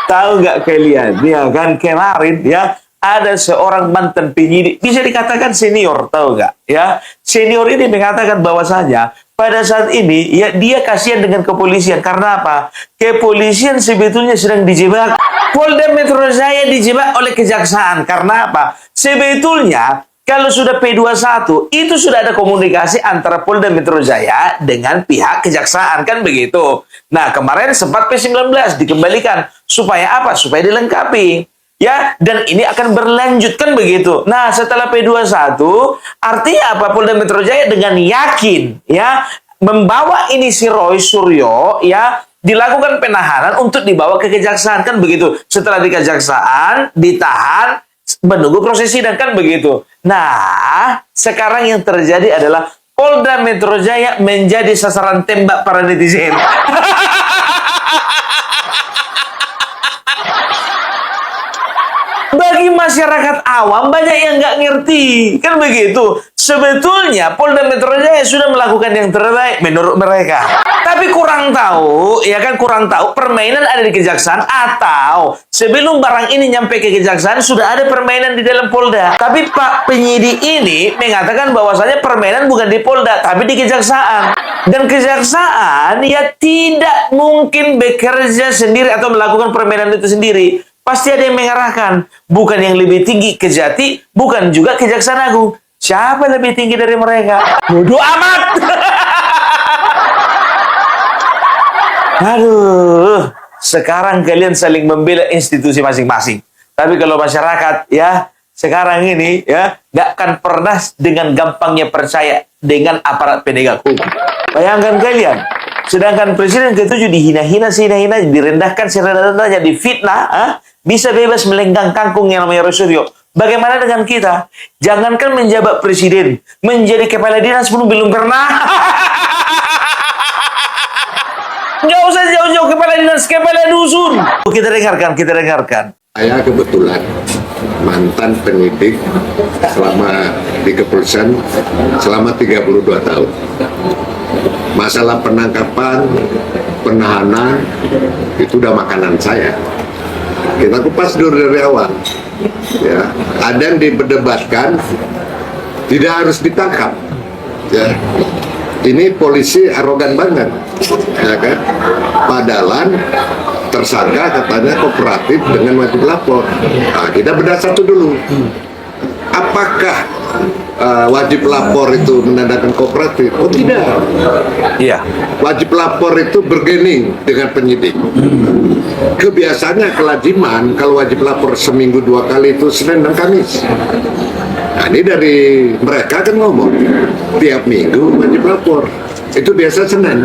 Tahu nggak kalian? Ya kan kemarin ya ada seorang mantan penyidik bisa dikatakan senior, tahu nggak? Ya senior ini mengatakan bahwasanya pada saat ini ya dia kasihan dengan kepolisian karena apa? Kepolisian sebetulnya sedang dijebak. Polda Metro Jaya dijebak oleh kejaksaan karena apa? Sebetulnya kalau sudah P21 itu sudah ada komunikasi antara Polda Metro Jaya dengan pihak kejaksaan kan begitu. Nah kemarin sempat P19 dikembalikan supaya apa? Supaya dilengkapi. Ya, dan ini akan berlanjut kan begitu. Nah, setelah P21 artinya apa? Polda Metro Jaya dengan yakin ya membawa ini si Roy Suryo ya dilakukan penahanan untuk dibawa ke kejaksaan kan begitu. Setelah di kejaksaan ditahan menunggu proses sidang kan begitu. Nah, sekarang yang terjadi adalah Polda Metro Jaya menjadi sasaran tembak para netizen. Bagi masyarakat awam banyak yang nggak ngerti, kan begitu. Sebetulnya Polda Metro Jaya sudah melakukan yang terbaik menurut mereka, tapi kurang tahu, ya kan kurang tahu permainan ada di kejaksaan atau sebelum barang ini nyampe ke kejaksaan sudah ada permainan di dalam Polda. Tapi Pak penyidik ini mengatakan bahwasanya permainan bukan di Polda tapi di kejaksaan. Dan kejaksaan ya tidak mungkin bekerja sendiri atau melakukan permainan itu sendiri. Pasti ada yang mengarahkan. Bukan yang lebih tinggi Kejati, bukan juga Kejaksaan Agung. Siapa lebih tinggi dari mereka? Bodoh amat! Aduh, sekarang kalian saling membela institusi masing-masing. Tapi kalau masyarakat, ya, sekarang ini, ya, nggak akan pernah dengan gampangnya percaya dengan aparat penegak hukum. Bayangkan kalian, sedangkan Presiden ke-7 dihina-hina, direndahkan, serendah-rendahnya, difitnah, bisa bebas melenggang kangkung yang namanya Roy Suryo. Bagaimana dengan kita? Jangankan menjabat presiden, menjadi kepala dinas pun belum pernah. Nggak usah jauh-jauh kepala dinas, kepala dusun. Kita dengarkan. Saya kebetulan mantan penyidik selama di kepolisian selama 32 tahun. Masalah penangkapan, penahanan, itu udah makanan saya. Kita kupas dulu dari awal. Ya, ada yang diperdebatkan tidak harus ditangkap. Ya, ini polisi arogan banget, ya kan? Padahal tersangka katanya kooperatif dengan wajib lapor. Nah, kita bedah satu dulu. Apakah wajib lapor itu menandakan kooperatif? Oh tidak. Iya. Wajib lapor itu bergening dengan penyidik. Kebiasaannya kelaziman kalau wajib lapor seminggu 2 kali itu Senin dan Kamis. Nah ini dari mereka kan ngomong tiap minggu wajib lapor. Itu biasa Senin.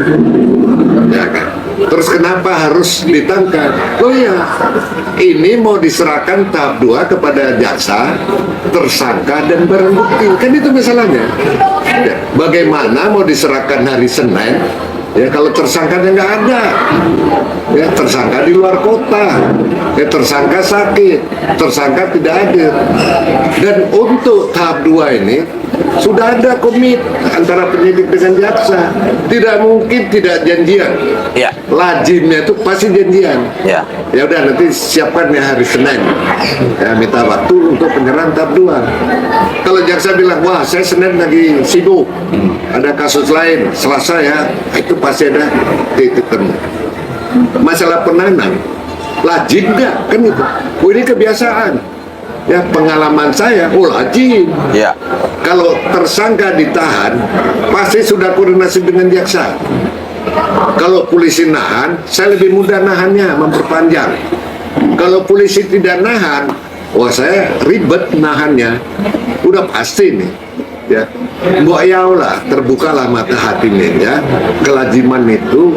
Ya kan? Terus kenapa harus ditangkap? Oh ya, ini mau diserahkan tahap 2 kepada jaksa, tersangka dan barang bukti. Kan itu masalahnya. Ya, bagaimana mau diserahkan hari Senin? Ya kalau tersangkanya nggak ada, ya tersangka di luar kota, ya tersangka sakit, tersangka tidak hadir. Dan untuk tahap 2 ini sudah ada komit antara penyidik dengan jaksa. Tidak mungkin tidak janjian. Ya. Lazimnya itu pasti janjian. Ya. Ya udah nanti siapkan ya hari Senin. Ya minta waktu untuk penyerahan tahap 2. Kalau jaksa bilang, wah saya Senin lagi sibuk, ada kasus lain, Selasa ya, itu pasti ada titik temu. Masalah penahanan, lazim nggak? Kan itu. Oh ini kebiasaan. Ya pengalaman saya, oh lazim. Ya. Kalau tersangka ditahan, pasti sudah koordinasi dengan jaksa. Kalau polisi nahan, saya lebih mudah nahannya, memperpanjang. Kalau polisi tidak nahan, wah saya ribet nahannya. Udah pasti nih. Ya, mbok yaulah, terbukalah mata hatinya ya. Kelaziman itu,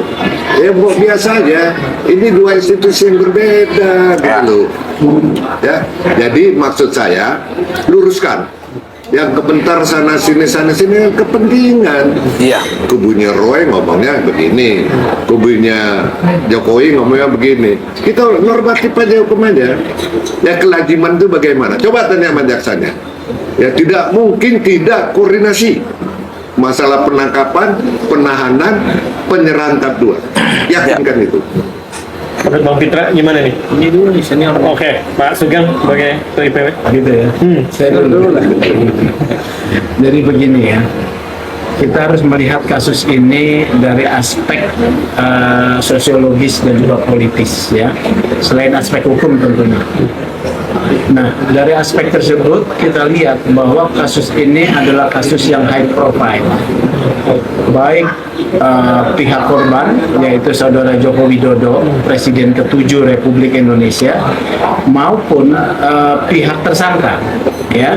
ya mbok biasa aja. Ini 2 institusi yang berbeda gitu. Ya, jadi maksud saya luruskan. Yang kebentar sana sini kepentingan. Iya. Kubunya Roy ngomongnya begini, kubunya Jokowi ngomongnya begini. Kita normatif aja hukum aja. Ya kelaziman itu bagaimana? Coba tanya sama jaksanya. Ya tidak mungkin tidak koordinasi masalah penangkapan, penahanan, penyerahan tahap 2. Yakinkan itu. Menurut Bang Fitra gimana nih? Ini dulu nih senior. Oke, Pak Sugeng sebagai Ketua IPW. Gitu ya. Saya dulu lah. Jadi begini ya. Kita harus melihat kasus ini dari aspek sosiologis dan juga politis ya. Selain aspek hukum tentunya. Nah, dari aspek tersebut kita lihat bahwa kasus ini adalah kasus yang high profile. Baik pihak korban, yaitu Saudara Joko Widodo, Presiden ke-7 Republik Indonesia, maupun pihak tersangka, ya,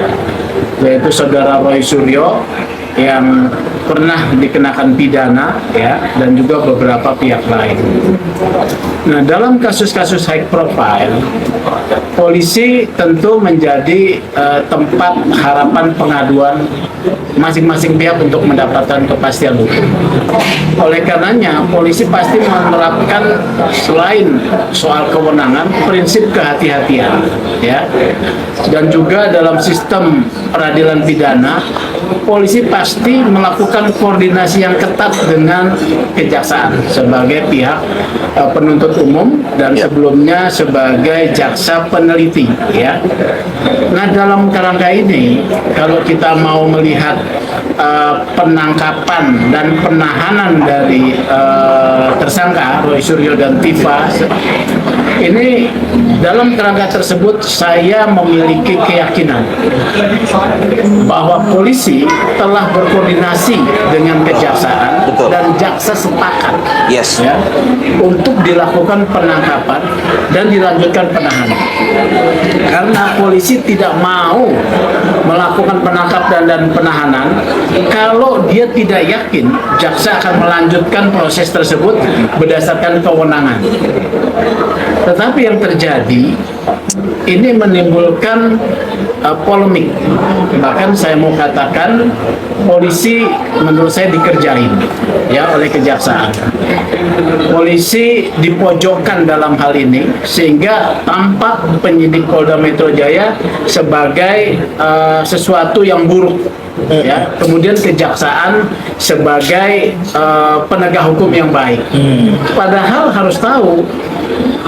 yaitu Saudara Roy Suryo yang pernah dikenakan pidana, ya, dan juga beberapa pihak lain. Nah, dalam kasus-kasus high profile, polisi tentu menjadi tempat harapan pengaduan masing-masing pihak untuk mendapatkan kepastian hukum. Oleh karenanya, polisi pasti menerapkan selain soal kewenangan, prinsip kehati-hatian, ya, dan juga dalam sistem peradilan pidana, polisi pasti melakukan koordinasi yang ketat dengan kejaksaan sebagai pihak penuntut umum dan sebelumnya sebagai jaksa peneliti, ya. Nah, dalam kerangka ini, kalau kita mau melihat penangkapan dan penahanan dari tersangka Roy Suryo dan Tifa, ini dalam kerangka tersebut saya memiliki keyakinan bahwa polisi telah berkoordinasi dengan kejaksaan. Betul. Dan jaksa sepakat, Yes. ya, untuk dilakukan penangkapan dan dilanjutkan penahanan. Karena polisi tidak mau melakukan penangkapan dan penahanan kalau dia tidak yakin jaksa akan melanjutkan proses tersebut berdasarkan kewenangan. Tetapi yang terjadi ini menimbulkan polemik. Bahkan saya mau katakan polisi menurut saya dikerjain, ya, oleh kejaksaan. Polisi dipojokkan dalam hal ini sehingga tampak penyidik Polda Metro Jaya sebagai sesuatu yang buruk, ya. Kemudian kejaksaan sebagai penegak hukum yang baik. Padahal harus tahu,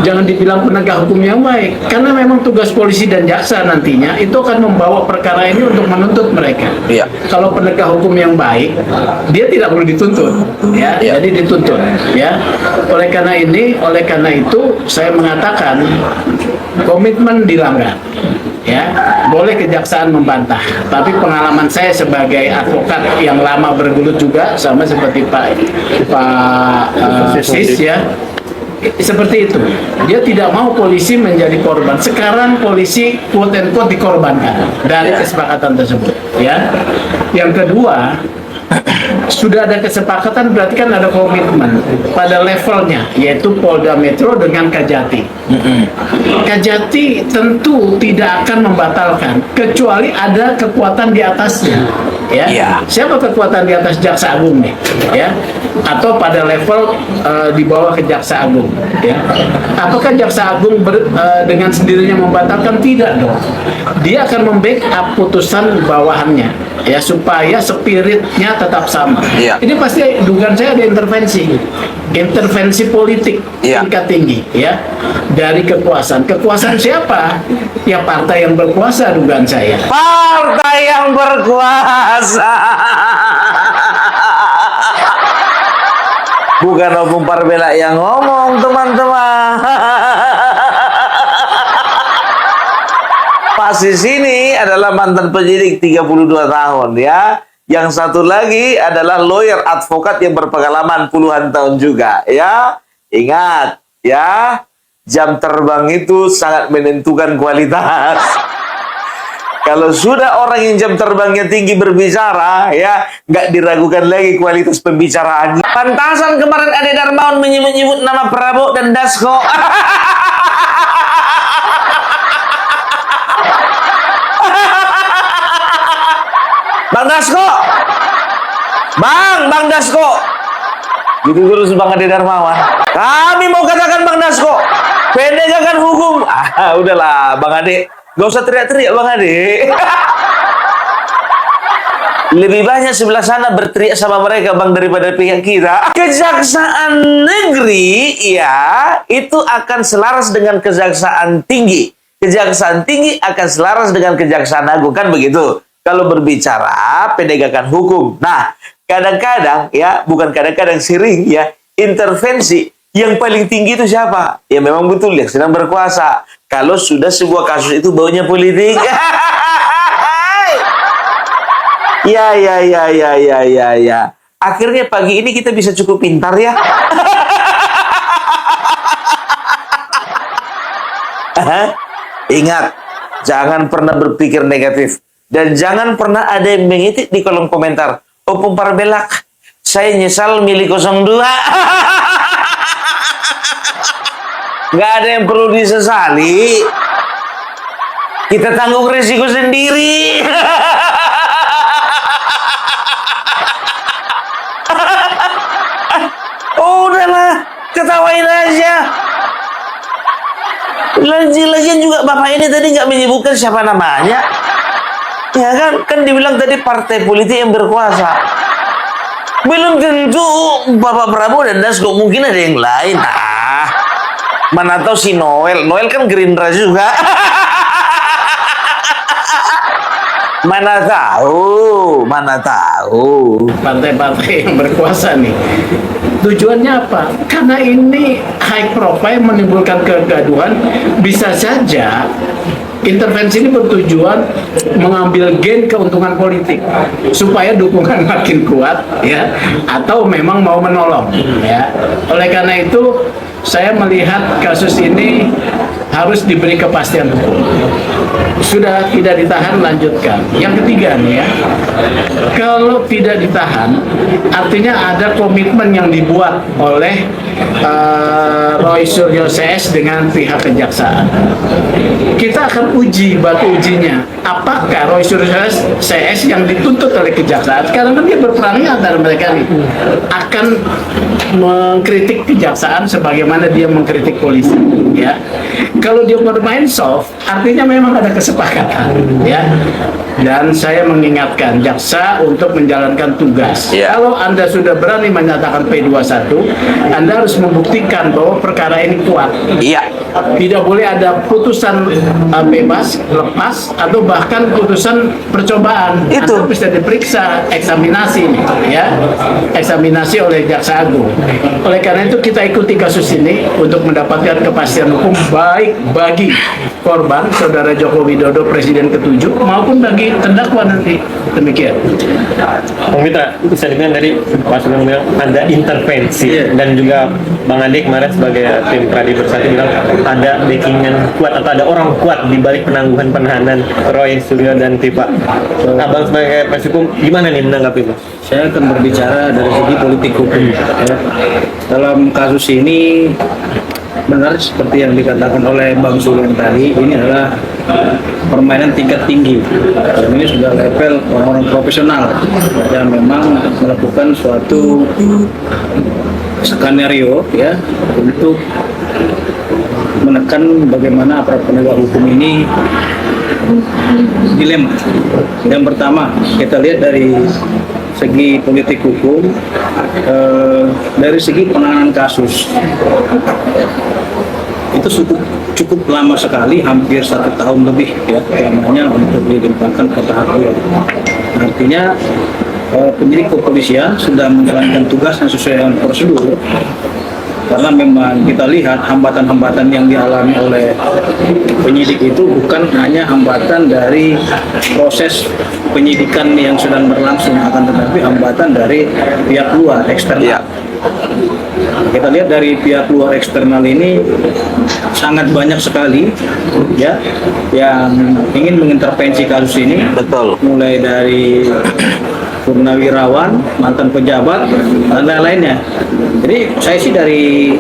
jangan dibilang penegak hukum yang baik, karena memang tugas polisi dan jaksa nantinya itu akan membawa perkara ini untuk menuntut mereka. Iya. Kalau penegak hukum yang baik, dia tidak perlu dituntut, ya, Iya. jadi dituntut, ya. Oleh karena itu saya mengatakan komitmen dilanggar. Ya, boleh kejaksaan membantah, tapi pengalaman saya sebagai advokat yang lama bergelut juga sama seperti Pak Sis, ya, seperti itu. Dia tidak mau polisi menjadi korban. Sekarang polisi quote and quote dikorbankan dari kesepakatan tersebut, ya. Yang kedua, sudah ada kesepakatan, berarti kan ada komitmen pada levelnya, yaitu Polda Metro dengan Kajati. Kajati tentu tidak akan membatalkan kecuali ada kekuatan di atasnya, ya. Iya. Siapa kekuatan di atas Jaksa Agung nih, ya, atau pada level di bawah Jaksa Agung, ya. Apakah Jaksa Agung dengan sendirinya membatalkan? Tidak dong. Dia akan membackup putusan bawahannya, ya, supaya spiritnya tetap sama. Iya. Ini pasti dugaan saya ada intervensi politik Iya. tingkat tinggi, ya, dari kekuasaan. Kekuasaan siapa? Ya, partai yang berkuasa, dugaan saya. Partai yang berkuasa. Bukan Opung Parbela yang ngomong, teman-teman. Pak Sis ini adalah mantan penyidik 32 tahun, ya. Yang satu lagi adalah lawyer advokat yang berpengalaman puluhan tahun juga, ya. Ingat, ya, jam terbang itu sangat menentukan kualitas. Kalau sudah orang yang jam terbangnya tinggi berbicara, ya, nggak diragukan lagi kualitas pembicaraannya. Pantasan kemarin Ade Darmawan menyebut nama Prabowo dan Dasko. Bang Dasko, Bang Dasko, gitu terus Bang Ade Darmawan. Kami mau katakan Bang Dasko, penegakan hukum. Udahlah Bang Ade, gak usah teriak-teriak Bang Ade. Lebih banyak sebelah sana berteriak sama mereka bang daripada pihak kita. Kejaksaan negeri ya itu akan selaras dengan kejaksaan tinggi. Kejaksaan tinggi akan selaras dengan kejaksaan agung, kan begitu. Kalau berbicara penegakan hukum. Nah, kadang-kadang ya, bukan kadang-kadang, sering ya, intervensi yang paling tinggi itu siapa? Ya memang betul yang sedang berkuasa. Kalau sudah sebuah kasus itu baunya politik. Ya. Akhirnya pagi ini kita bisa cukup pintar ya. Ingat, jangan pernah berpikir negatif. Dan jangan pernah ada yang mengitik di kolom komentar. Opung Parbelak, saya nyesal milih 02. Nggak ada yang perlu disesali. Kita tanggung resiko sendiri. Oh, udahlah, ketawain aja. Lagian juga bapak ini tadi nggak menyebutkan siapa namanya. Ya kan dibilang tadi partai politik yang berkuasa. Belum tentu Bapak Prabowo dan Dasko, mungkin ada yang lain. Mana tahu si Noel kan Gerindra juga. Mana tahu. Partai-partai yang berkuasa nih. Tujuannya apa? Karena ini high profile, menimbulkan kegaduhan. Bisa saja intervensi ini bertujuan mengambil gain keuntungan politik supaya dukungan makin kuat, ya, atau memang mau menolong, ya. Oleh karena itu saya melihat kasus ini harus diberi kepastian hukum. Sudah tidak ditahan, lanjutkan. Yang ketiga nih ya, kalau tidak ditahan, artinya ada komitmen yang dibuat oleh Roy Suryo CS dengan pihak kejaksaan. Kita akan uji, batu ujinya, apakah Roy Suryo CS yang dituntut oleh kejaksaan, sekarang kan dia berperangnya antara mereka nih, akan mengkritik kejaksaan sebagaimana dia mengkritik polisi, ya. Kalau dia bermain soft, artinya memang ada kesepakatan, ya. Dan saya mengingatkan jaksa untuk menjalankan tugas. Ya. Kalau Anda sudah berani menyatakan P21, Anda harus membuktikan bahwa perkara ini kuat. Iya. Tidak boleh ada putusan bebas, lepas, atau bahkan putusan percobaan. Itu. Anda bisa diperiksa, eksaminasi, ya, eksaminasi oleh Jaksa Agung. Oleh karena itu kita ikuti kasus ini untuk mendapatkan kepastian hukum baik bagi korban Saudara Joko Widodo Presiden ke-7 maupun bagi terdakwa nanti. Demikian. Bang Mitra, bisa dibilang dari Pak Sugeng bilang ada intervensi, dan juga Bang Andi kemarin sebagai tim Pradi Bersatu bilang ada backingan kuat atau ada orang kuat di balik penangguhan penahanan Roy Suryo dan Tifa. Abang sebagai penasihat hukum gimana nih menanggapi itu? Saya akan berbicara dari segi politik hukum. Ya. Dalam kasus ini benar seperti yang dikatakan oleh Bang Sugeng tadi, ini adalah permainan tingkat tinggi. Dan ini sudah level orang-orang profesional yang memang melakukan suatu skenario ya untuk menekan bagaimana aparat penegak hukum ini dilema. Yang pertama, kita lihat dari segi politik hukum, dari segi penanganan kasus itu cukup lama sekali, hampir 1 tahun lebih ya lamanya untuk dilimpahkan ke tahap dua. Artinya penyidik kepolisian sudah menjalankan tugasnya sesuai dengan prosedur. Karena memang kita lihat hambatan-hambatan yang dialami oleh penyidik itu bukan hanya hambatan dari proses penyidikan yang sedang berlangsung, akan tetapi hambatan dari pihak luar eksternal. Ya. Kita lihat dari pihak luar eksternal ini sangat banyak sekali ya yang ingin mengintervensi kasus ini. Betul. Mulai dari purnawirawan, mantan pejabat, dan lain-lainnya. Jadi saya sih dari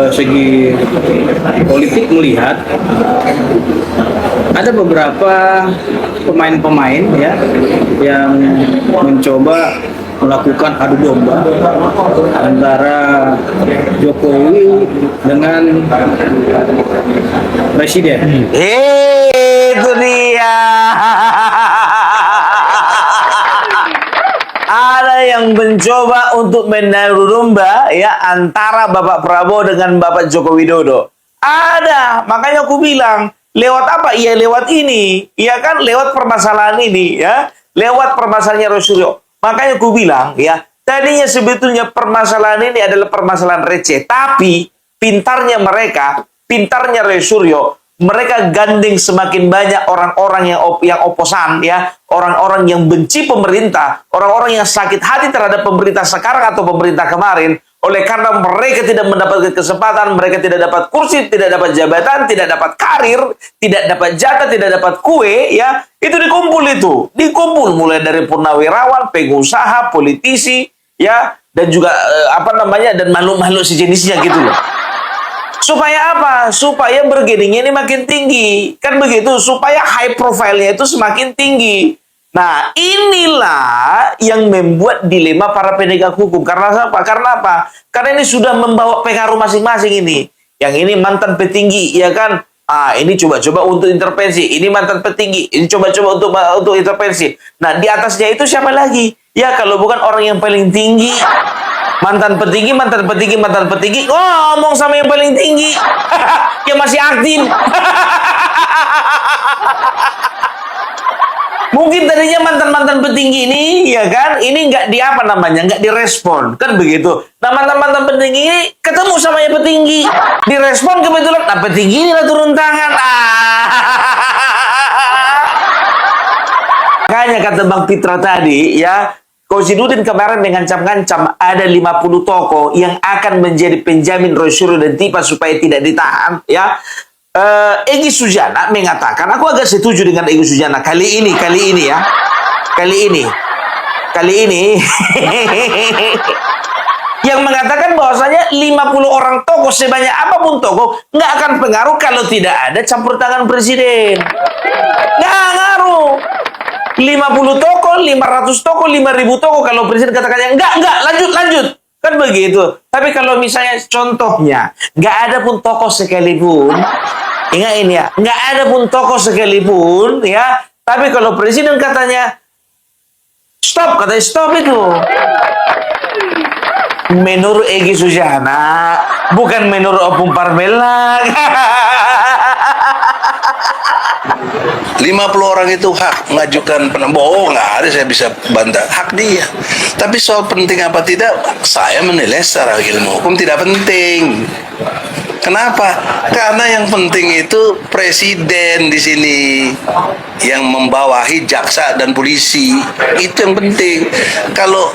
segi politik melihat ada beberapa pemain-pemain ya yang mencoba melakukan adu domba antara Jokowi dengan Presiden. Itu dia. yang mencoba untuk menaruh domba ya antara Bapak Prabowo dengan Bapak Joko Widodo. Ada, makanya aku bilang lewat apa? Ya lewat ini, ya kan lewat permasalahan ini ya, lewat permasalahannya Roy Suryo. Makanya aku bilang ya, tadinya sebetulnya permasalahan ini adalah permasalahan receh, tapi pintarnya mereka, pintarnya Roy Suryo, mereka gandeng semakin banyak orang-orang yang oposan ya, orang-orang yang benci pemerintah, orang-orang yang sakit hati terhadap pemerintah sekarang atau pemerintah kemarin, oleh karena mereka tidak mendapatkan kesempatan, mereka tidak dapat kursi, tidak dapat jabatan, tidak dapat karir, tidak dapat jatah, tidak dapat kue ya, itu dikumpul mulai dari purnawirawan, pengusaha, politisi ya, dan juga dan makhluk-makhluk sejenisnya gitu loh. Supaya apa? Supaya bergeningnya ini makin tinggi. Kan begitu, supaya high profile-nya itu semakin tinggi. Nah, inilah yang membuat dilema para penegak hukum. Karena apa? Karena ini sudah membawa pengaruh masing-masing ini. Yang ini mantan petinggi, ya kan? Ini coba-coba untuk intervensi. Ini mantan petinggi. Ini coba-coba untuk intervensi. Nah, di atasnya itu siapa lagi? Ya, kalau bukan orang yang paling tinggi. Mantan petinggi. Oh, ngomong sama yang paling tinggi. Yang masih aktif. Mungkin tadinya mantan petinggi ini, ya kan, ini nggak nggak direspon, kan begitu. Nah, mantan petinggi ini ketemu sama yang petinggi, direspon kebetulan, nah petinggi ini lah turun tangan. Makanya kata Bang Pitra tadi, ya, Kosidudin kemarin mengancam-ngancam ada 50 tokoh yang akan menjadi penjamin Roy Suryo dan Tipa supaya tidak ditahan, ya. Egy Sujana mengatakan, aku agak setuju dengan Egy Sujana kali ini ya. Kali ini yang mengatakan bahwasanya 50 orang tokoh sebanyak apapun tokoh nggak akan pengaruh kalau tidak ada campur tangan presiden. Nggak ngaruh. 50 tokoh, 500 tokoh, 5.000 tokoh kalau presiden katakannya enggak, lanjut. Kan begitu. Tapi kalau misalnya contohnya nggak ada pun tokoh sekalipun, ingat ini ya, nggak ada pun tokoh sekalipun ya, tapi kalau presiden katanya stop itu. Menurut Egy Sujana, bukan menurut Opung Parmelang. 50 orang itu hak mengajukan bohong, nggak ada saya bisa bantah, hak dia. Tapi soal penting apa tidak, saya menilai secara ilmu hukum tidak penting. Kenapa? Karena yang penting itu presiden di sini yang membawahi jaksa dan polisi, itu yang penting. Kalau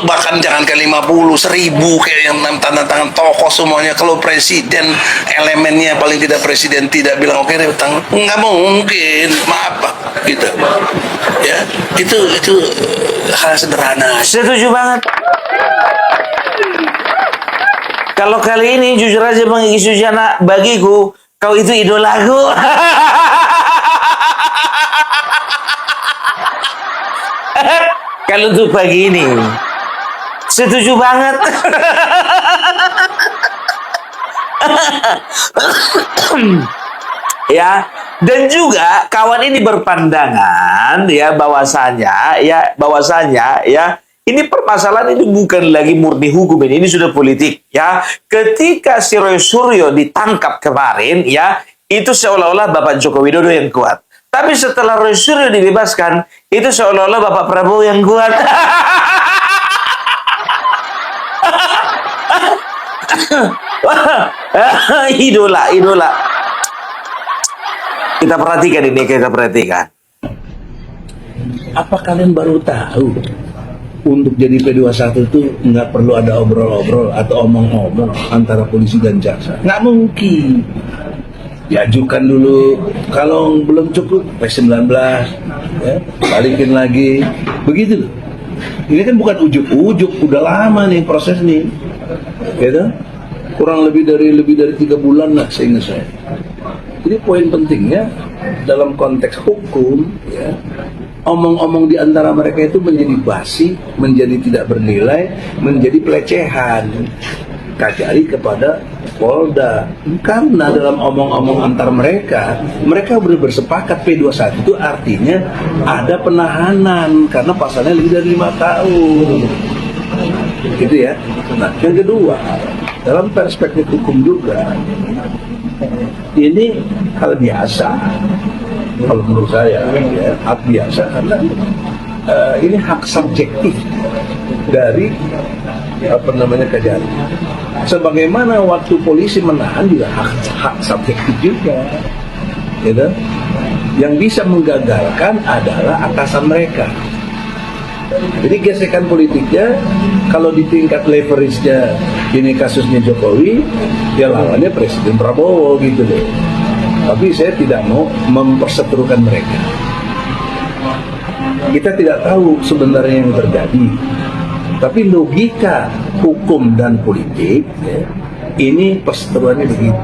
bahkan jangankan 50, 1000 kayak yang tanda tangan tokoh semuanya, kalau presiden elemennya paling tidak presiden tidak bilang oke deh utang, nggak mungkin, maaf Pak, gitu. Ya, itu hal sederhana. Setuju banget. Kalau kali ini jujur aja Bang Egy Sujana, bagiku kau itu idolaku. Kalau untuk pagi ini setuju banget. Ya, dan juga kawan ini berpandangan ya bahwasanya ini permasalahan ini bukan lagi murni hukum, ini sudah politik ya. Ketika si Roy Suryo ditangkap kemarin ya, itu seolah-olah Bapak Joko Widodo yang kuat. Tapi setelah Roy Suryo dibebaskan, itu seolah-olah Bapak Prabowo yang kuat. Idola. Kita perhatikan. Apa kalian baru tahu untuk jadi P21 itu nggak perlu ada obrol-obrol atau omong-omong antara polisi dan jaksa? Nggak mungkin. Diajukan dulu, kalau belum cukup P19 ya, balikin lagi, begitu loh. Ini kan bukan ujuk-ujuk, udah lama nih proses nih, gitu. Kurang lebih dari 3 bulan lah seingat saya. Jadi poin pentingnya dalam konteks hukum ya, omong-omong di antara mereka itu menjadi basi, menjadi tidak bernilai, menjadi pelecehan kajari kepada Polda. Karena dalam omong-omong antar mereka bersepakat P21 itu artinya ada penahanan karena pasalnya lebih dari 5 tahun. Gitu ya. Nah, yang kedua, dalam perspektif hukum juga, ini hal biasa. Kalau menurut saya, ya, hak biasa karena ini hak subjektif dari kejahatan. Sebagaimana waktu polisi menahan juga hak subjektif juga, gitu. Yang bisa menggagalkan adalah atasan mereka. Jadi gesekan politiknya, kalau di tingkat leverage-nya ini kasusnya Jokowi, ya lawannya Presiden Prabowo gitu loh. Tapi saya tidak mau memperseterukan mereka. Kita tidak tahu sebenarnya yang terjadi. Tapi logika hukum dan politik, ya, ini perseteruannya begitu.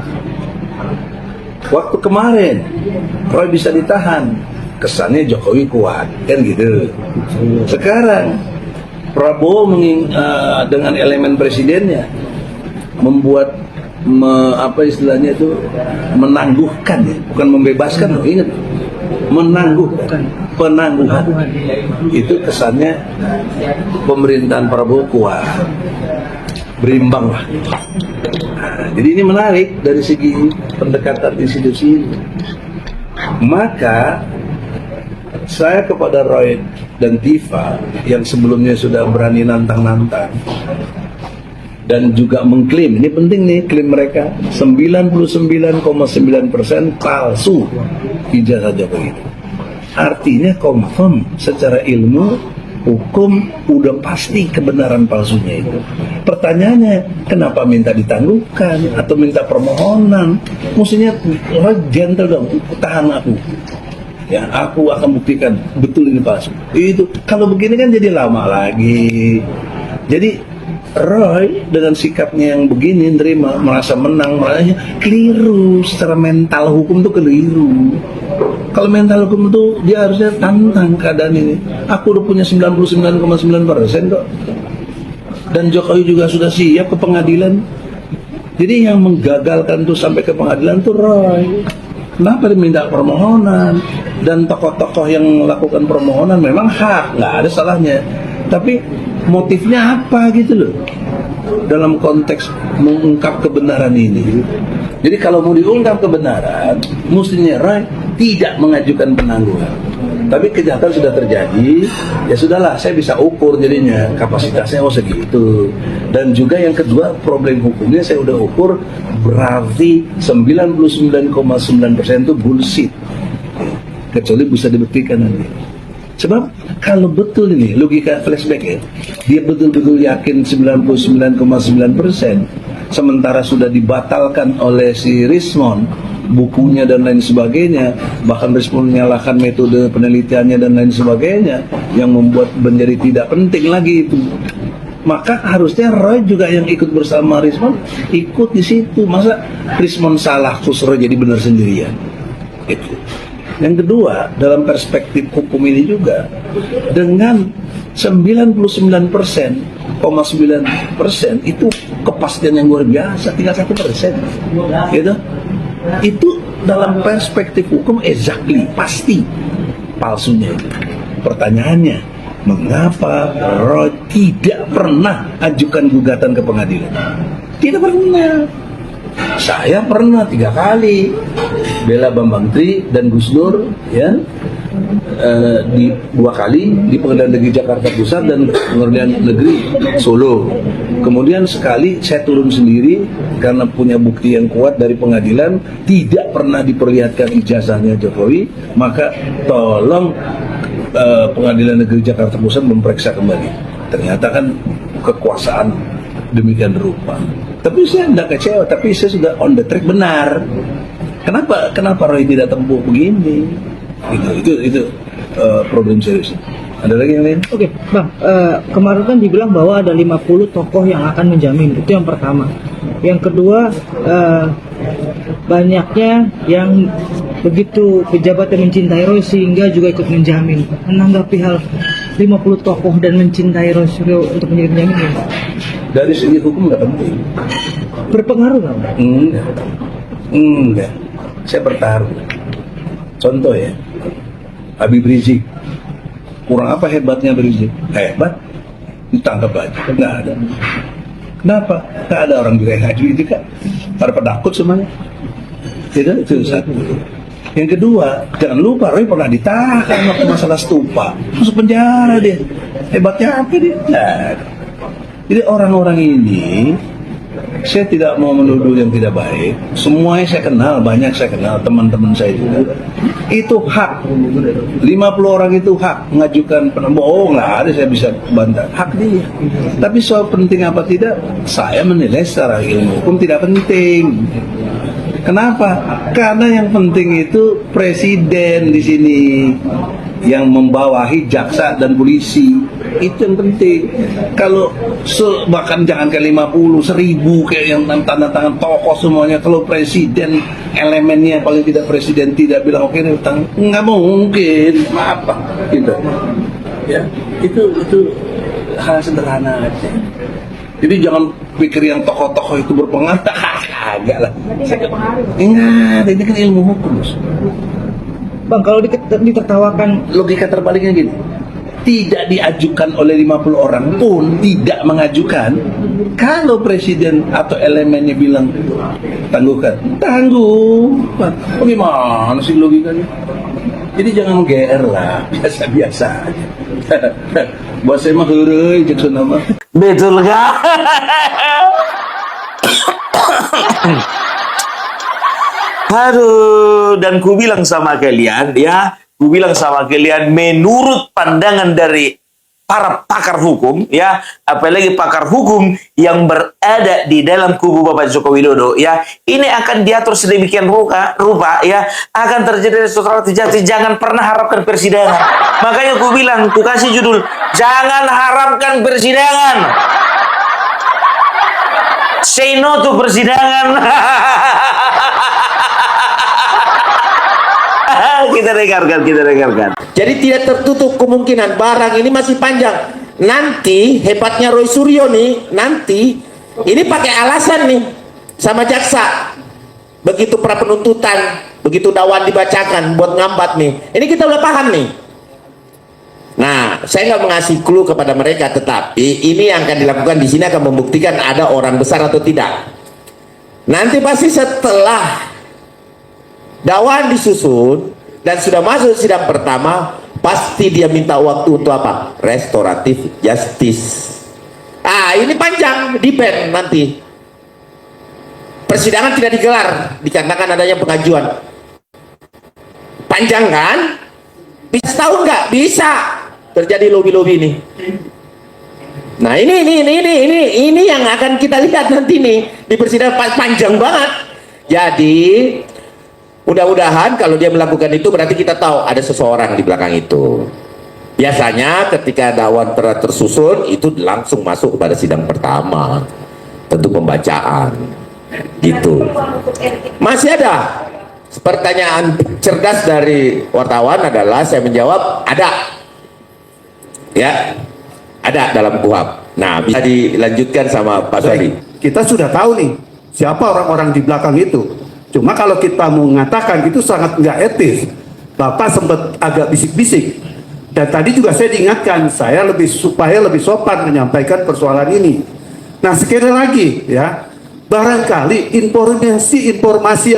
Waktu kemarin Roy bisa ditahan, kesannya Jokowi kuat, kan gitu. Sekarang Prabowo dengan elemen presidennya membuat istilahnya itu menangguhkan, ya, bukan membebaskan, loh, ingat, menangguhkan, penangguhan. Itu kesannya pemerintahan Prabowo kuat, berimbang lah. Nah, jadi ini menarik dari segi pendekatan institusi ini. Maka saya kepada Roy dan Tifa yang sebelumnya sudah berani nantang-nantang dan juga mengklaim, ini penting nih klaim mereka, 99,9% palsu ijazah Jokowi. Artinya confirm secara ilmu hukum udah pasti kebenaran palsunya itu. Pertanyaannya, kenapa minta ditangguhkan atau minta permohonan? Mestinya gentle dong, tahan aku. Ya, aku akan buktikan betul ini palsu. Itu kalau begini kan jadi lama lagi. Jadi Roy dengan sikapnya yang begini, nerima, merasa menang, merasa keliru. Secara mental hukum tuh keliru. Kalau mental hukum itu dia harusnya tantang keadaan ini. Aku udah punya 99,9% kok. Dan Jokowi juga sudah siap ke pengadilan. Jadi yang menggagalkan tuh sampai ke pengadilan tuh Roy. Kenapa diminta permohonan? Dan tokoh-tokoh yang melakukan permohonan memang hak, nggak ada salahnya. Tapi motifnya apa gitu loh dalam konteks mengungkap kebenaran ini. Jadi kalau mau diungkap kebenaran, mestinya Roy tidak mengajukan penangguhan. Tapi kejahatan sudah terjadi, ya sudahlah, saya bisa ukur jadinya kapasitasnya segitu. Dan juga yang kedua, problem hukumnya saya udah ukur, berarti 99,9% itu bullshit. Kecuali bisa dibuktikan nanti. Sebab kalau betul ini logika flashback ya, dia betul-betul yakin 99,9%, sementara sudah dibatalkan oleh si Rismond bukunya dan lain sebagainya, bahkan Rismond menyalahkan metode penelitiannya dan lain sebagainya yang membuat menjadi tidak penting lagi itu. Maka harusnya Roy juga yang ikut bersama Rismond ikut di situ. Masa Rismond salah terus Roy jadi benar sendirian? Itu. Yang kedua, dalam perspektif hukum ini juga, dengan 99,9% itu kepastian yang luar biasa, tinggal 1%, gitu. Itu dalam perspektif hukum exactly, pasti palsunya itu. Pertanyaannya, mengapa Roy tidak pernah ajukan gugatan ke pengadilan? Tidak pernah. Saya pernah 3 kali bela Bambang Tri dan Gus Dur, ya, di 2 kali di Pengadilan Negeri Jakarta Pusat dan Pengadilan Negeri Solo. Kemudian sekali saya turun sendiri karena punya bukti yang kuat dari pengadilan, tidak pernah diperlihatkan ijazahnya Jokowi, maka tolong Pengadilan Negeri Jakarta Pusat memeriksa kembali. Ternyata kan kekuasaan demikian rupa. Tapi saya tidak kecewa, tapi saya sudah on the track benar. Kenapa Roy tidak tempuh begini? Itu problem serius. Ada lagi yang lain? Oke, Bang, kemarin kan dibilang bahwa ada 50 tokoh yang akan menjamin. Itu yang pertama. Yang kedua, banyaknya yang begitu pejabat yang mencintai Roy sehingga juga ikut menjamin. Menanggapi hal 50 tokoh dan mencintai Roy untuk menjadi penjamin ya? Dari segi hukum nggak penting. Berpengaruh nggak, Bang? Enggak. Saya bertaruh. Contoh ya, Habib Rizik. Kurang apa hebatnya Habib Rizik? Hebat. ditangkap aja, nggak ada. Kenapa? Nggak ada orang juga yang ngaju itu kan, pada penakut semuanya. Tidak, itu satu. Yang kedua, jangan lupa Roy pernah ditahan waktu masalah stupa, masuk penjara dia. Hebatnya apa dia? Nah, jadi orang-orang ini, saya tidak mau menuduh yang tidak baik. Semuanya saya kenal, banyak saya kenal, teman-teman saya juga. Itu hak. 50 orang itu hak mengajukan bohong, nggak ada saya bisa bantah. Hak dia. Tapi soal penting apa tidak, saya menilai secara ilmu hukum tidak penting. Kenapa? Karena yang penting itu presiden di sini yang membawahi jaksa dan polisi, itu yang penting. Kalau bahkan jangan ke 50, 1000 kayak yang tanda tangan tokoh semuanya, kalau presiden elemennya paling tidak presiden tidak bilang oke utang, nggak mungkin, maaf Pak, gitu. Ya, itu hal sederhana aja. Jadi jangan pikir yang tokoh-tokoh itu berpengaruh, agak lah. Ingat, ini kan ilmu hukum. Bang, kalau ditertawakan Logika terbaliknya gini, tidak diajukan oleh 50 orang pun tidak mengajukan. Kalau presiden atau elemennya bilang tangguhkan, tangguh. Bagaimana sih logikanya? Jadi jangan GR lah, biasa-biasa aja. Buat saya mah heureuy jeung nama. Betul nggak? Aduh, dan ku bilang sama kalian ya, menurut pandangan dari para pakar hukum ya, apalagi pakar hukum yang berada di dalam kubu Bapak Joko Widodo ya, ini akan diatur sedemikian rupa ya, akan terjadi sesuatu terjadi. Jangan pernah harapkan persidangan. Makanya ku bilang, ku kasih judul, jangan harapkan persidangan. Say no to persidangan. Kita dengarkan. Jadi tidak tertutup kemungkinan barang ini masih panjang. Nanti hebatnya Roy Suryo nih, nanti ini pakai alasan nih sama jaksa. Begitu pra penuntutan, begitu dakwaan dibacakan buat ngambat nih. Ini kita udah paham nih. Nah, saya nggak mengasih clue kepada mereka, tetapi ini yang akan dilakukan di sini akan membuktikan ada orang besar atau tidak. Nanti pasti setelah dakwaan disusun dan sudah masuk sidang pertama, pasti dia minta waktu untuk apa? Restoratif justice. Ini panjang, depend nanti. Persidangan tidak digelar dikarenakan adanya pengajuan. Panjang kan? Bisa tahu nggak? Bisa terjadi lobby-lobby ini. Nah ini yang akan kita lihat nanti nih di persidangan, panjang banget. Jadi mudah-mudahan kalau dia melakukan itu berarti kita tahu ada seseorang di belakang itu. Biasanya ketika dakwaan tersusun itu langsung masuk pada sidang pertama, tentu pembacaan gitu. Masih ada pertanyaan cerdas dari wartawan adalah saya menjawab ada ya, ada dalam KUHP. Nah, bisa dilanjutkan sama Pak Soli. Kita sudah tahu nih siapa orang-orang di belakang itu. Cuma kalau kita mau mengatakan itu sangat nggak etis. Bapak sempat agak bisik-bisik. Dan tadi juga saya diingatkan, supaya lebih sopan menyampaikan persoalan ini. Nah, sekali lagi ya, barangkali informasi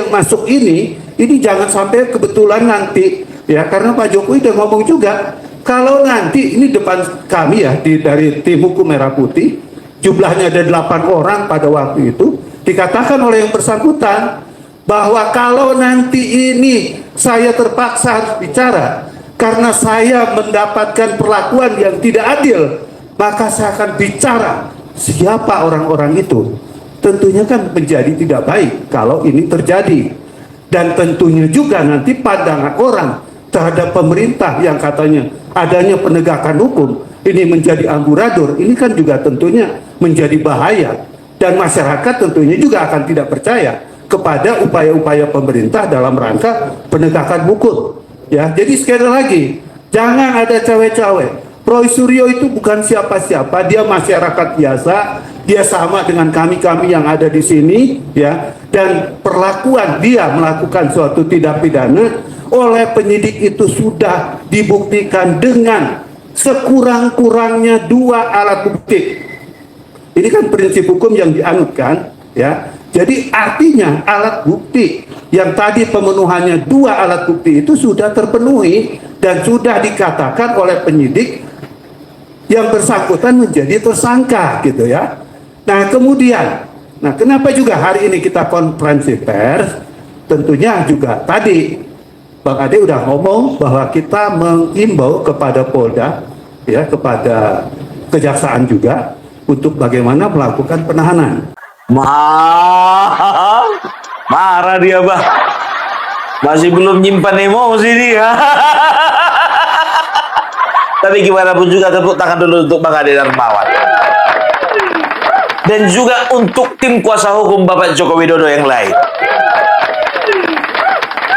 yang masuk ini jangan sampai kebetulan nanti ya, karena Pak Jokowi udah ngomong juga, kalau nanti ini depan kami ya dari tim hukum Merah Putih, jumlahnya ada 8 orang pada waktu itu, dikatakan oleh yang bersangkutan bahwa kalau nanti ini saya terpaksa harus bicara karena saya mendapatkan perlakuan yang tidak adil, maka saya akan bicara siapa orang-orang itu. Tentunya kan menjadi tidak baik kalau ini terjadi. Dan tentunya juga nanti pandangan orang terhadap pemerintah yang katanya adanya penegakan hukum ini menjadi amburadul, ini kan juga tentunya menjadi bahaya. Dan masyarakat tentunya juga akan tidak percaya kepada upaya-upaya pemerintah dalam rangka penegakan hukum. Ya, jadi sekali lagi, jangan ada cawe-cawe. Roy Suryo itu bukan siapa-siapa, dia masyarakat biasa, dia sama dengan kami-kami yang ada di sini, ya. Dan perlakuan dia melakukan suatu tindak pidana oleh penyidik itu sudah dibuktikan dengan sekurang-kurangnya 2 alat bukti. Ini kan prinsip hukum yang dianutkan, ya. Jadi artinya alat bukti yang tadi pemenuhannya 2 alat bukti itu sudah terpenuhi dan sudah dikatakan oleh penyidik yang bersangkutan menjadi tersangka, gitu ya. Nah kemudian, kenapa juga hari ini kita konferensi pers? Tentunya juga tadi Bang Ade udah ngomong bahwa kita mengimbau kepada Polda, ya, kepada Kejaksaan juga untuk bagaimana melakukan penahanan. Marah dia, Bah. Masih belum nyimpan emosi dia. Tapi gimana pun juga tepuk tangan dulu untuk Bang Ade Darmawan. Dan juga untuk tim kuasa hukum Bapak Joko Widodo yang lain.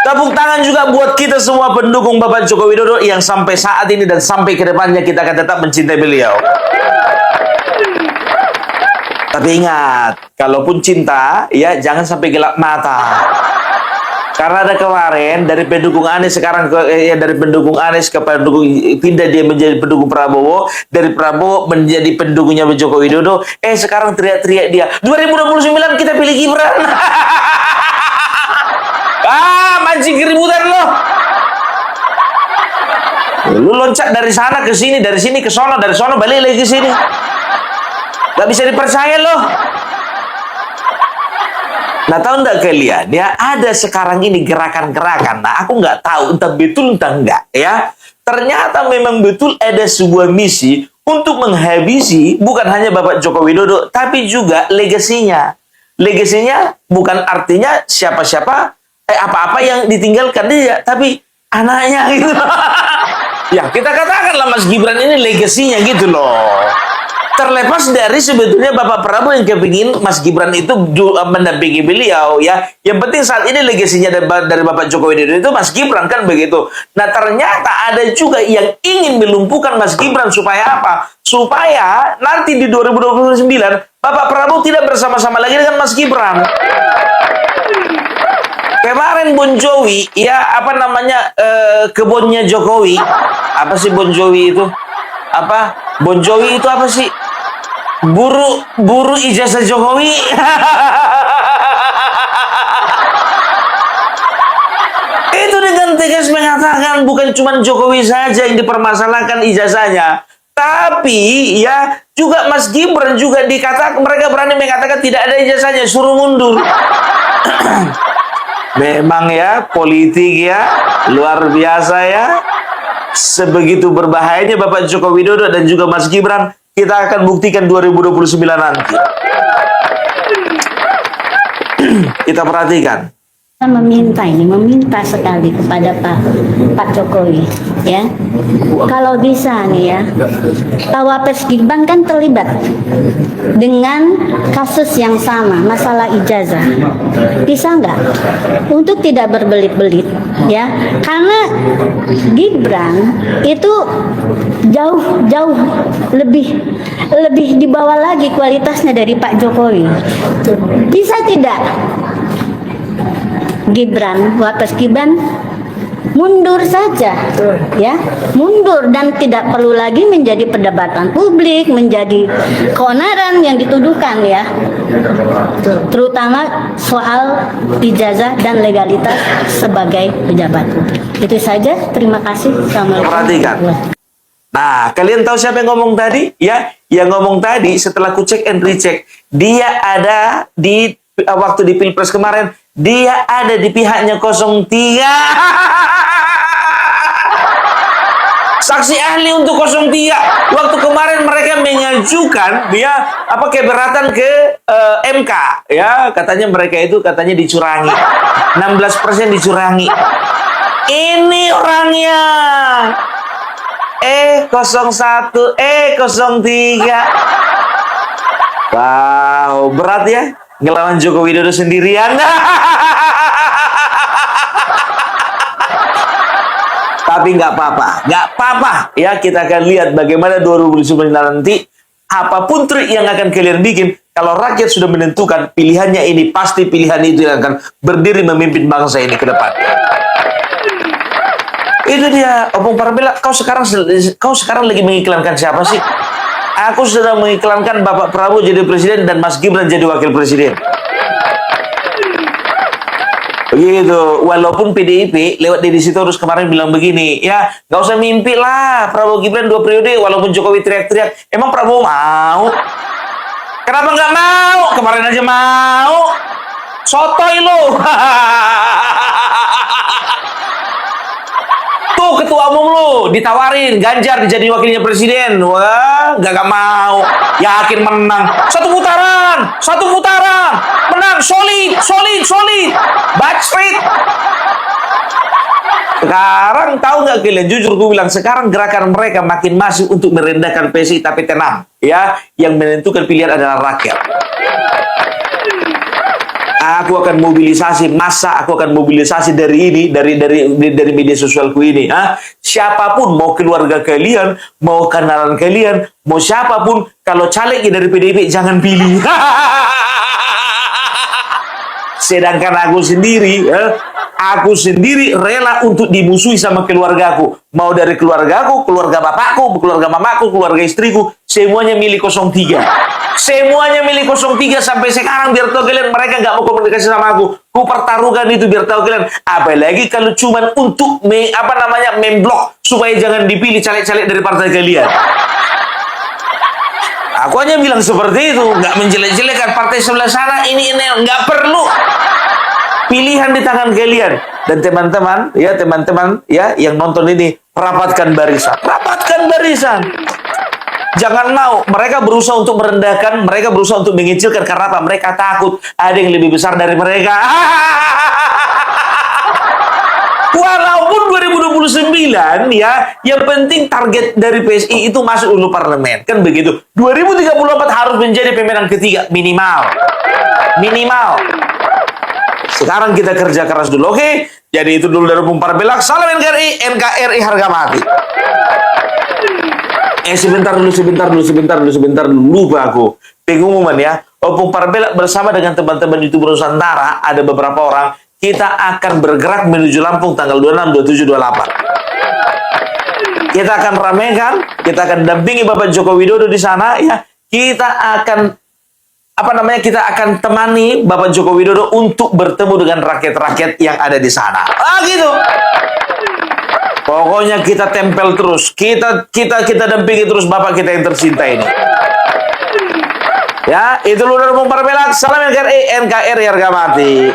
Tepuk tangan juga buat kita semua pendukung Bapak Joko Widodo yang sampai saat ini dan sampai ke depannya kita akan tetap mencintai beliau. Tapi ingat, kalaupun cinta, ya jangan sampai gelap mata. Karena ada kemarin dari pendukung Anies sekarang dari pendukung Anies ke pendukung pindah dia menjadi pendukung Prabowo, dari Prabowo menjadi pendukungnya Joko Widodo. Sekarang teriak-teriak dia 2029 kita pilih Gibran. Mancing keributan loh. Lu loncat dari sana ke sini, dari sini ke sono, dari sono balik lagi ke sini. Gak bisa dipercaya loh. Nah, tahu nggak kalian ya, ada sekarang ini gerakan-gerakan. Nah, aku nggak tahu entah betul entah enggak ya. Ternyata memang betul ada sebuah misi untuk menghabisi bukan hanya Bapak Joko Widodo, tapi juga legasinya. Legasinya bukan artinya siapa-siapa apa-apa yang ditinggalkan dia, tapi anaknya gitu. Ya, kita katakanlah Mas Gibran ini legasinya gitu loh. Terlepas dari sebetulnya Bapak Prabowo yang kepingin Mas Gibran itu mendampingi beliau ya. Yang penting saat ini legasinya dari Bapak Joko Widodo itu Mas Gibran, kan begitu. Nah ternyata ada juga yang ingin melumpuhkan Mas Gibran supaya apa? Supaya nanti di 2029 Bapak Prabowo tidak bersama-sama lagi dengan Mas Gibran. Kemarin Bon Jovi ya, apa namanya, kebunnya Jokowi. Apa sih Bon Jovi itu? Apa? Bon Jovi itu apa sih? Buru ijazah Jokowi. Itu dengan tegas mengatakan bukan cuma Jokowi saja yang dipermasalahkan ijazahnya, tapi ya juga Mas Gibran juga dikatakan, mereka berani mengatakan tidak ada ijazahnya, suruh mundur. Memang ya politik ya luar biasa ya. Sebegitu berbahayanya Bapak Joko Widodo dan juga Mas Gibran. Kita akan buktikan 2029 nanti. Kita perhatikan. Meminta sekali kepada Pak Jokowi, ya. Kalau bisa nih ya, Pak Wapres Gibran kan terlibat dengan kasus yang sama, masalah ijazah. Bisa nggak untuk tidak berbelit-belit, ya? Karena Gibran itu jauh lebih di bawah lagi kualitasnya dari Pak Jokowi. Bisa tidak Wapres Gibran mundur saja, ya, mundur dan tidak perlu lagi menjadi perdebatan publik, menjadi keonaran yang dituduhkan, ya, terutama soal ijazah dan legalitas sebagai pejabat publik. Itu saja, terima kasih. Assalamualaikum. Perhatikan. Nah, kalian tahu siapa yang ngomong tadi? Ya, yang ngomong tadi setelah ku cek and recheck, dia ada di waktu di Pilpres kemarin. Dia ada di pihaknya 03. Saksi ahli untuk 03. Waktu kemarin mereka mengajukan dia keberatan ke MK, ya, katanya mereka itu dicurangi. 16% dicurangi. Ini orangnya. 01, 03. Wow, berat ya ngelawan Joko Widodo sendirian. Tapi nggak apa-apa ya, kita akan lihat bagaimana 2029 nanti. Apapun trik yang akan kalian bikin, kalau rakyat sudah menentukan pilihannya ini, pasti pilihan itu yang akan berdiri memimpin bangsa ini ke depan. Itu dia, Opung Parabela. Kau sekarang lagi mengiklankan siapa sih? Aku sedang mengiklankan Bapak Prabowo jadi presiden dan Mas Gibran jadi wakil presiden. Begitu. Walaupun PDIP lewat Deddy Sitorus kemarin bilang begini, ya nggak usah mimpi lah Prabowo Gibran 2 periode. Walaupun Jokowi teriak-teriak, emang Prabowo mau? Kenapa nggak mau? Kemarin aja mau. Sotoy lo. Tuh ketua umum lu ditawarin Ganjar dijadiin wakilnya presiden. Wah, gak mau. Yakin menang. Satu putaran. Menang. Solid. Backstreet. Sekarang tahu nggak kalian? Jujur gue bilang, sekarang gerakan mereka makin masif untuk merendahkan PSI, tapi tenang, ya. Yang menentukan pilihan adalah rakyat. Aku akan mobilisasi massa, aku akan mobilisasi dari media sosialku ini. Siapapun, mau keluarga kalian, mau kenalan kalian, mau siapapun, kalau calegnya dari PDIP jangan pilih. Sedangkan aku sendiri rela untuk dimusuhi sama keluargaku. Mau dari keluargaku, keluarga bapakku, keluarga mamaku, keluarga istriku, semuanya milih 03. Semuanya milih 03 sampai sekarang, biar tahu kalian mereka nggak mau komunikasi sama aku. Ku pertaruhkan itu biar tahu kalian. Apalagi kalau cuman untuk memblok supaya jangan dipilih caleg-caleg dari partai kalian. Aku hanya bilang seperti itu, nggak menjelek-jelekan partai sebelah sana ini nggak perlu. Pilihan di tangan kalian. Dan teman-teman ya yang nonton ini, rapatkan barisan. Jangan mau. Mereka berusaha untuk merendahkan, mereka berusaha untuk mengecilkan. Karena apa? Mereka takut ada yang lebih besar dari mereka. Walaupun 2029 ya, yang penting target dari PSI itu masuk dulu parlemen. Kan begitu. 2034 harus menjadi pemenang ketiga minimal. Sekarang kita kerja keras dulu, oke? Jadi itu dulu dari Opung Parabela. Salam NKRI harga mati. Sebentar dulu, lupa aku. Pengumuman ya. Opung Parabela bersama dengan teman-teman YouTuber Nusantara, ada beberapa orang, kita akan bergerak menuju Lampung tanggal 26, 27, 28. Kita akan ramaikan, kita akan dampingi Bapak Joko Widodo di sana ya. Kita akan temani Bapak Joko Widodo untuk bertemu dengan rakyat-rakyat yang ada di sana. Gitu. Pokoknya kita tempel terus. Kita dampingi terus Bapak kita yang tercinta ini. Ya, itu dulu dari Opung Parabela. Salam NKRI harga mati.